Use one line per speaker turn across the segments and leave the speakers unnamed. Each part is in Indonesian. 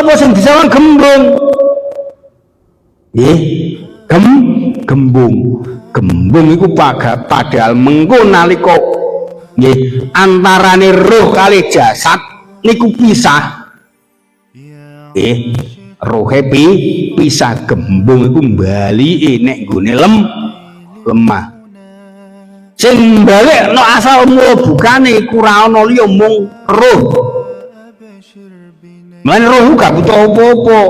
apa sing disawang gembung? Nggih, gembung iku padahal mengko nalika nggih antarane roh kali jasad niku pisah. Nggih, rohe pisah, gembung iku bali nek nggone lemah. Sing balekno asal mula bukane iku ora ana liya mung roh. Mulane roh gak butuh apa-apa.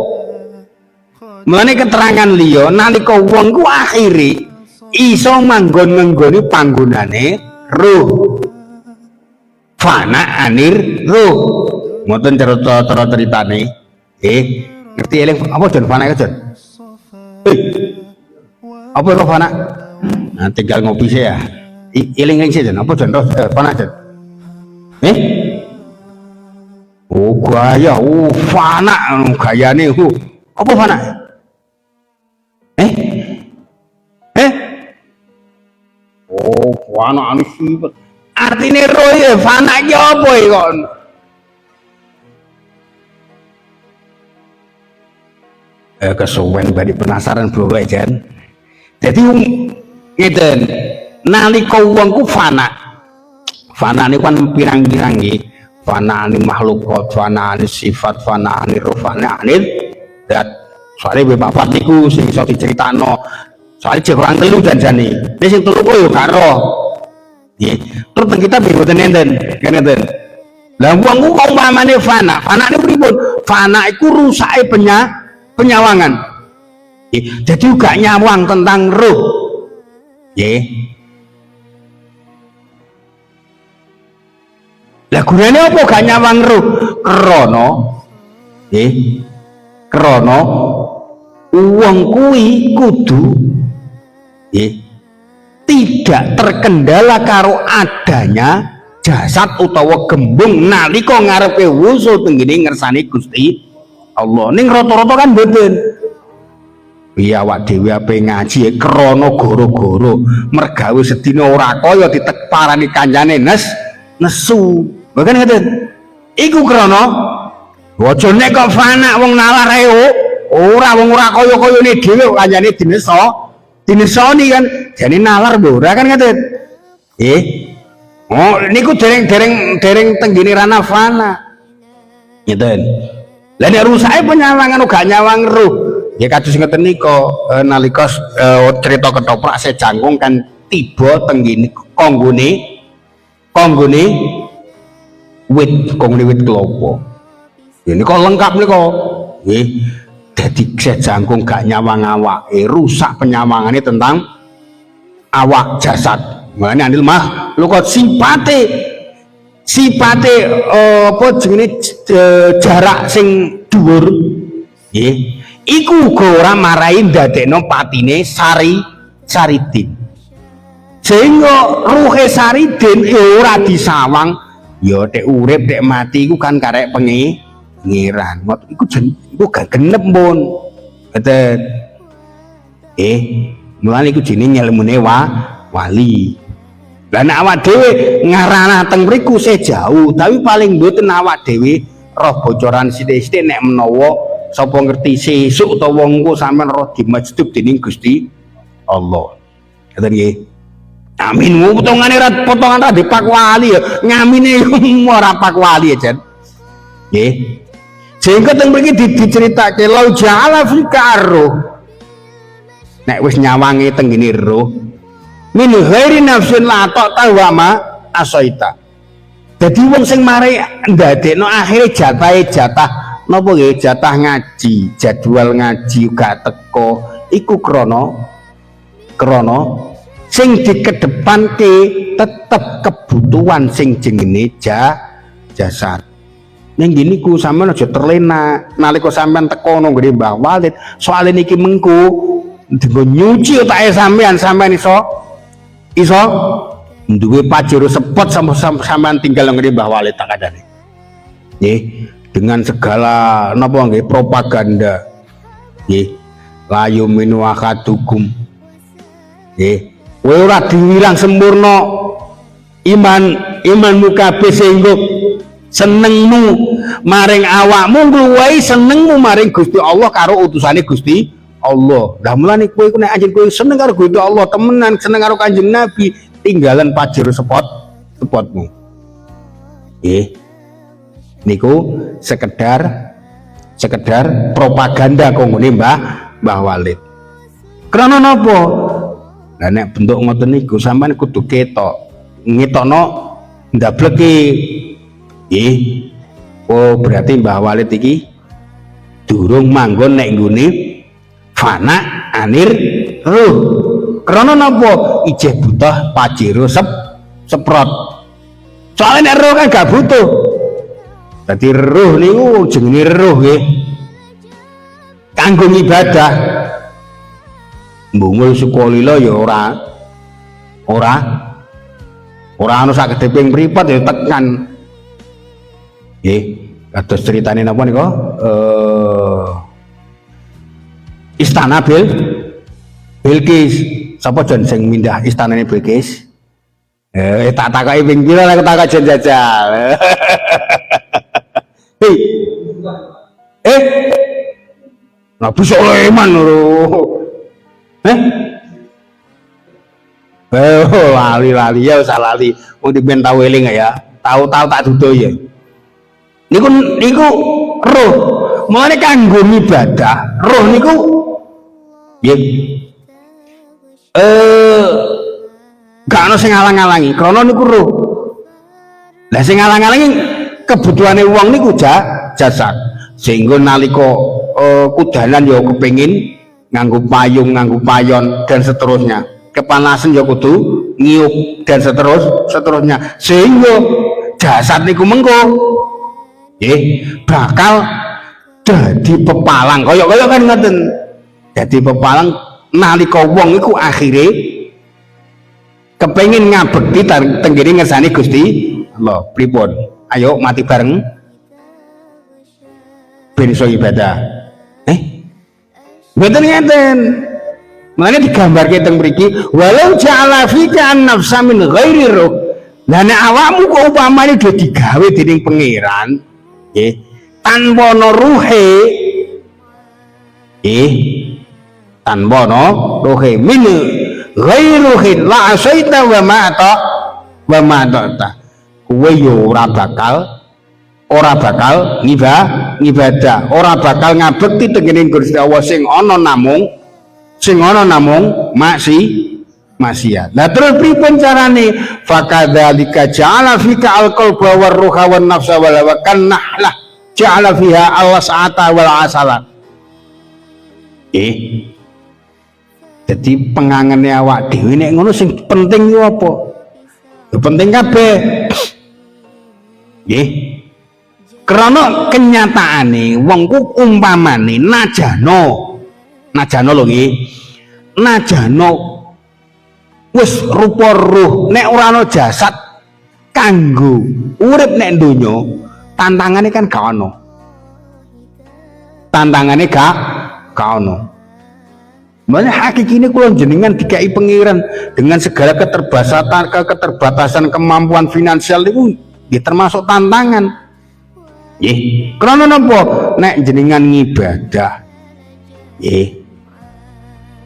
Mulane keterangan liya nalika wong ku akhire iso manggon-nggoni panggonane roh. Fana anir roh. Ngoten ceritane. Ngerti eling apa jon fana jon? Apa roh fana? Nah, tinggal ngopi sih ya. Eling sih jon, apa jon roh fana jon? Oh gaya, fana gayane apa fana? Oh, fana anu sifat. Artine roh ya fana iki apa iki kok? Kesuwen bari penasaran bro jan. Dadi ngeten, nalika wong ku fana. Fanane kan pirang-pirang nggih. Fanane makhluk, fanane sifat, fanane roh, fanane dat. Soale bapak niku sing iso diceritakno. Soale jek orang telu janjane. Nek sing telu yo gak roh. Nggih. Terus kita mboten enten, ngeten. Lah wong ku umpamane fana, fanane pripun? Fana iku rusake penyawangan. Jadi juga nyawang tentang roh. Lah gunane apa gak nyawang roh? Krana wong kuwi kudu tidak terkendala karo adanya jasad utawa gembung nalika ngarepe wusul tenggene ngersani Gusti Allah. Ning rata-rata kan mboten. Iya awak dhewe ape ngaji krana gara-gara mergawe sedina ora kaya ditekparani kancane nesu. Bukan ngeten. Iku krana aja nek kok fana wong nalar ae ora wong ora kaya-kayane dhewe kancane dinesoni kan jane nalar ora kan ngeten. Oh niku dereng tenggene rana fana. Ngeten. Lah nek rusake penyawangan gak nyawang roh. Ya kados ngeten nika nalika cerita ketoprak sejangkung kan tiba tenggene konggone wit kelapa. Ini kok lengkap nika. Nggih. Dadi sejangkung gak nyawang awake, rusak penyawangane tentang awak jasad. Mane anil makhluk sipate apa jenenge jarak sing dhuwur nggih iku uga ora marai ndadekno patine Saridin sehingga ruhe Saridin ora disawang ya nek urip nek mati iku kan karek pengiran iku gak genep pun ngeten mulane iku jenenge ilmune wali. Lah nek awak dhewe ngarana teng mriku jauh, tapi paling mboten awak dhewe roh bocoran sithik-sithik nek menawa sapa ngerti sesuk utawa wong ku sampean roh dimajdzub dening Gusti Allah. Ngoten nggih. Amin. Potongane potongan ra dipak wali ya. Ngamine ora pak wali ya, Jan. Nggih. Sehingga teng mriki diceritake lau ja'ala fika roh. Nek wis nyawange teng ngene roh min ghairi nafsin la ta'ta wa ma asaita. Dadi wong sing mari ndadekno akhire jatah napa nggih jatah ngaji, jadwal ngaji gak teko iku krana sing dikedepanke tetep kebutuhan sing jenenge jasad. Ning ngene ku sampean aja terlena nalika sampean teko nang nggone Mbah Walid, soal niki mengko dienggo nyuci otake sampean iso duwe pajero sepot sampean tinggal nggone Mbah Walid tak kadane. Nggih, dengan segala napa nggih propaganda. Nggih, layu minu akadukum. Nggih, kowe ora diwilang sempurna imanmu kabeh sehingga senengmu maring awakmu ngluwahi senengmu maring Gusti Allah karo utusane Gusti Allah. Lah mulane kowe iku nek anjen kowe seneng karo Gusti Allah temenan, seneng karo Kanjeng Nabi, tinggalan pajero spotmu. Niku sekedar propaganda konggone Mbah Walid. Krana napa? Lah nek bentuk ngoten niku sampean kudu ketok. Ngetokno ndableke. Oh berarti Mbah Walid iki durung manggon nek nggone fana anir ruh. Krana napa? Ijeh butuh pajero seprot. Soalnya nek ruh kan gak butuh. Dadi ruh niku jenenge ruh nggih. Kanggo ibadah. Mbungul sukolila ya ora ana sak gedhe mripat ya tekan. Nggih, kados critane napa nika? Istana Bilqis. Sapa jan sing mindah istanane Bilqis? Tak takoki ping pira nek tak jan jajal. Nabi Sulaiman lho. Lali ya usah lali. Wong dipen tau eling ya. Tahu tak dudo ya. Niku roh. Mulane kanggo ibadah, roh niku nggih. Gak ana sing ngalang-alangi. Krana niku roh. Lah sing ngalang-alangi kebutuhane wong niku jasad. Sehingga nalika kudanan ya kepengin nganggo payung, nganggo payon dan seterusnya. Kepanasan ya kudu ngiup dan seterusnya. Sehingga jasad niku mengko bakal dadi pepalang. Kaya kan ngoten. Dadi pepalang nalika wong iku akhire kepengin ngabekti tenggene ngersani Gusti Allah. Pripun? Ayo mati bareng ben iso ibadah. Mboten ngeten. Mulane digambarke teng mriki, walau ja'ala fika an-nafsa min ghairi ruh. Lah nek awakmu kok upamane do digawe dening pangeran, nggih, tanpa ana ruhe, tanpa ana ruhe min ghairi ruhin la asaita wa ma ta. Kowe yo ora bakal ngibadah, ora bakal ngabekti tengene Gusti Allah sing ana namung maksiat. Lah terus pripun carane? Fakadzalika ja'ala fika al-qalba war ruha wan nafsa wal hawa kan nahlah ja'ala fiha al-sa'ata wal asala. Jadi pengangene awak dhewe nek ngono sing penting yo apa? Ya penting kabeh. Nggih. Karena kenyataane wong ku umpamane najano lho nggih. Najano wis rupa ruh nek ora ana jasad kanggo urip nek donya tantangane kan gak ono. Tantangane gak ono. Makanya hakikine kula jenengan dikai pengiran dengan segala keterbatasan kemampuan finansial itu termasuk tantangan. Nggih. Krana napa? Nek jenengan ngibadah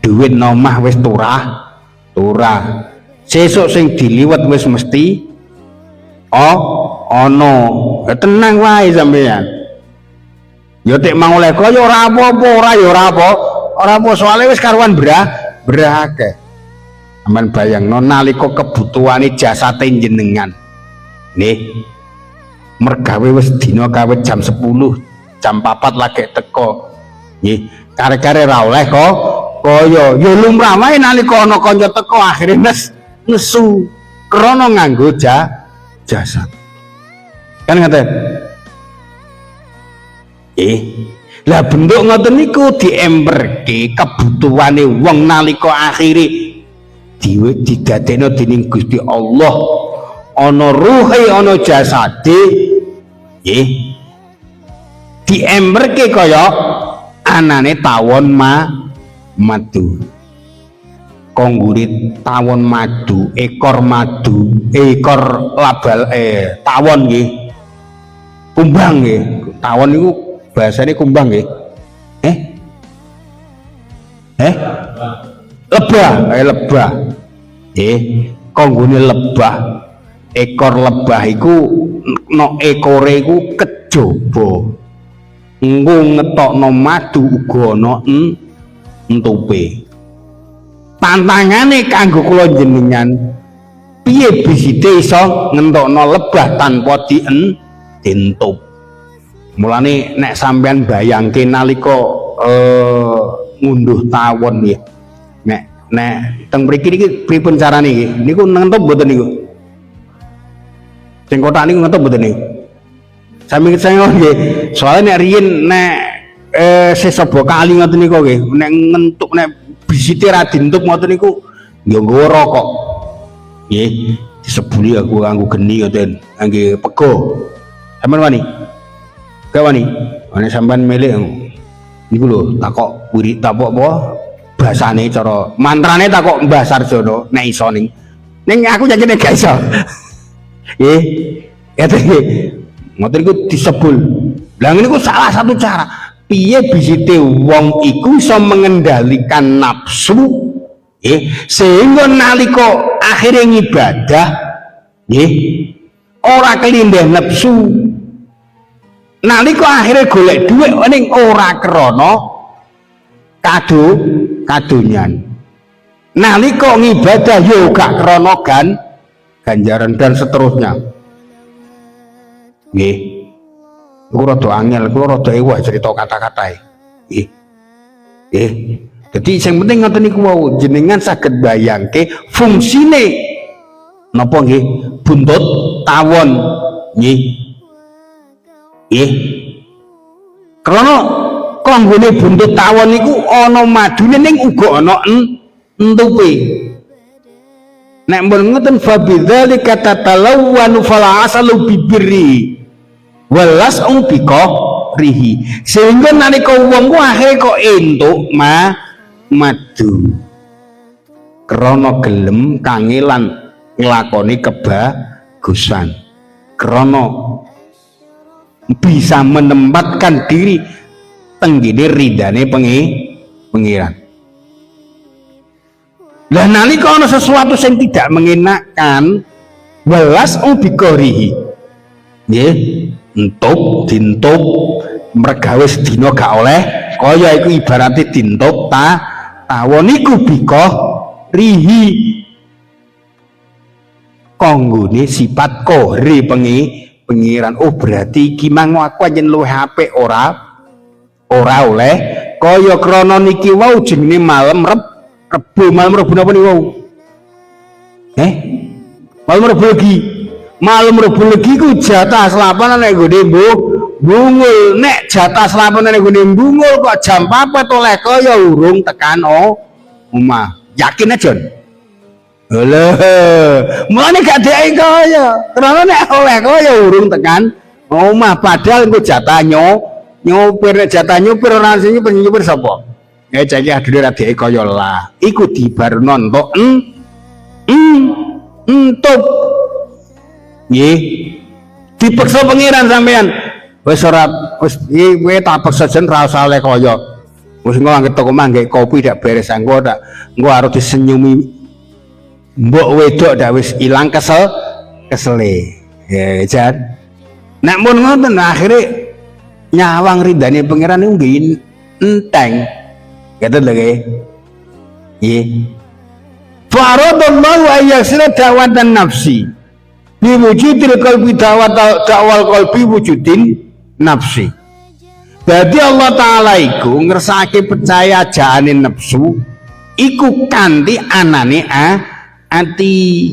duit nomah wis turah. Sesuk sing diliwat wis mesti ana. Tenang wae sampeyan. Ya tek mang oleh kaya ora apa-apa, ora apa soalnya wis karuan berake. Aman bayangno nalika kebutuhane jasate jenengan. Nih. Mergawe wis dina kawit jam 10, jam 4 lagi teko. Nggih, kare-kare ra oleh kok kaya ya lumrah wae nalika ana kanca teko akhire nesu krana nganggo jasad. Kan ngoten. Lah bentuk ngoten niku diemperke kebutuhane wong nalika akhire didadekno dening Gusti Allah. Ana ruhe ana jasade diemperke kaya anane tawon madu. Kongguri tawon madu, ekor tawon nggih. kumbang nggih. Tawon niku bahasane kumbang nggih. Lebah, lebah. Kanggone lebah. Ekor lebah iku no ekore iku kejaba. Engko ngetokno madu uga ana entupe. Tantangane kanggo kula jenengan piye bisite iso ngentokno lebah tanpa dientup. Mulane nek sampean bayangke nalika ngunduh tawon nggih. Nek teng mriki niki pripun carane nggih? Niku ngentup mboten niku? Sing kotak niku ngentup mboten niku? Sami saya nggih. Soale nek riyen nek sesaba kali ngoten niku nggih, nek ngentup nek bisite ra dientup ngoten niku ya nggawa rokok. Nggih, disebuli aku nganggo geni ngoten, nggih pego. Sampeyan wani? Gak wani? Nek sampean milih niku lho takok wirid tapok apa bahasane cara mantrane takok Mbah Sarjono nek iso ning aku janjine gak iso. Nggih. Ngoten iku disebul. Lah niku salah satu cara piye bisite wong iku iso mengendalikan nafsu sehingga nalika akhire ngibadah nggih ora kelindih nafsu. Nalika akhire golek dhuwit ning ora krana kadonyan. Nalika ngibadah yo gak krana ganjaran dan seterusnya. Nggih. Kula rada angel, kula rada ewah cerita kata-katae. Nggih. Nggih. Dadi sing penting ngoten niku wau, jenengan saged bayangke fungsine napa nggih? Buntut tawon. Nggih. Nggih. Krana kanggone buntut tawon niku ana madune ning uga ana entupe. Nek mbon ngoten fa bidzalika tatalawwanu fala asalu bibirri walas umpika rihi, sehingga nalika wong ku akhire kok entuk madu krana gelem kangelan nglakoni kebagusan, krana bisa menempatkan diri tenggene ridane pengiran. Lah nalika ana sesuatu yang tidak mengenakan walas umpika rihi, nggih entup dintup mergawe sedina gak oleh kaya iku ibarate dintup tawon iku bika rihi kanggone sifat kohre pengiran. Oh berarti iki mang aku anjen luwih apik ora oleh kaya krana niki wau jenenge malam Rebo. Malam Rebo napa niku wau? Malam Rebo legi. Malam Rebo legi ku jatah selapan nek nggone Bungul. Nek jatah selapan nek nggone Bungul kok jam 4 oleh kaya urung tekan omah. Yakin aja. Lho, mulane gak dhek kaya. Karena nek oleh kaya urung tekan omah padahal engko jatah nyopir, nek jatah nyopir ora sing nyopir sapa? Ya cek adune ra dhek kaya lah. Iku dibarno entuk entup. Nggih. Dipeksa pangeran sampean. Wis ora wis kowe tak peksa jen ra usah oleh kaya. Wis engko anggere toko mangke kopi dak beres engko engko arep disenyumi mbok wedok dak wis ilang kesele. Ya jan. Nek mun ngoten akhire nyawang ridane pangeran niku nggih enteng. Kata lagi, iya. Faradallahu ayyasira da'watan nafsi, biwujudil qalbi da'wal qalbi wujudin nafsi. Jadi Allah Ta'ala iku ngersake percaya jane nafsu, iku kanthi anane ati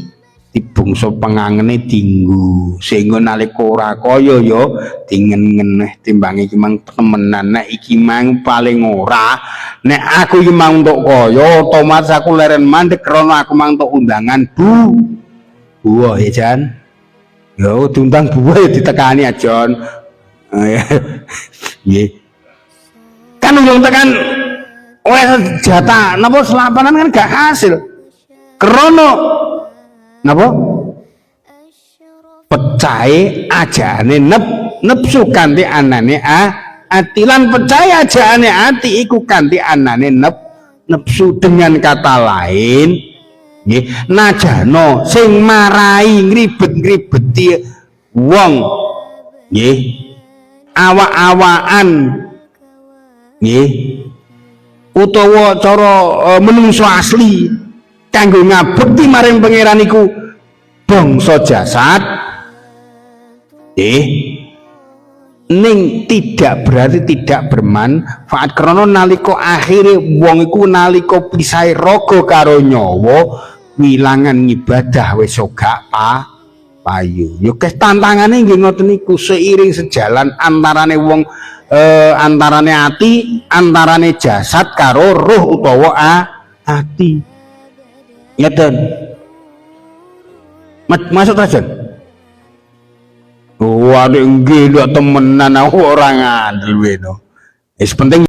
dibungso pengangene dinggu, sehingga nalika ora kaya ya dingen-ngeneh timbang iki mang temenan. Nek iki mang paling ora, nek aku iki mang entuk kaya otomatis aku leren mandek krana aku mang entuk undangan buah ya Jan. Ya diundang buah ya ditekani aja. Nggih. Kan urung tekan wes jatah napa selapanan kan gak hasil. Krana napa? Pecahe ajane nepsu kanthi anane ati lan percaya jane ati iku kanthi anane nepsu. Dengan kata lain nggih najano sing marai ngribet-ngribeti wong nggih awak-awakan nggih utawa cara menungso asli kanggo ngabekti maring pangeran iku bangsa jasad ning tidak berarti tidak bermanfaat karena nalika akhire wong iku nalika pisahe raga karo nyawa wilangan ibadah wis gak payu. Yo kes tantangane nggih ngoten niku seiring sejalan antarane wong antarane ati, antarane jasad karo roh utawa ati. Ngeten. Masuk Rajon. Wah, nggih lho temenan aku ora ngandel weno. Wis penting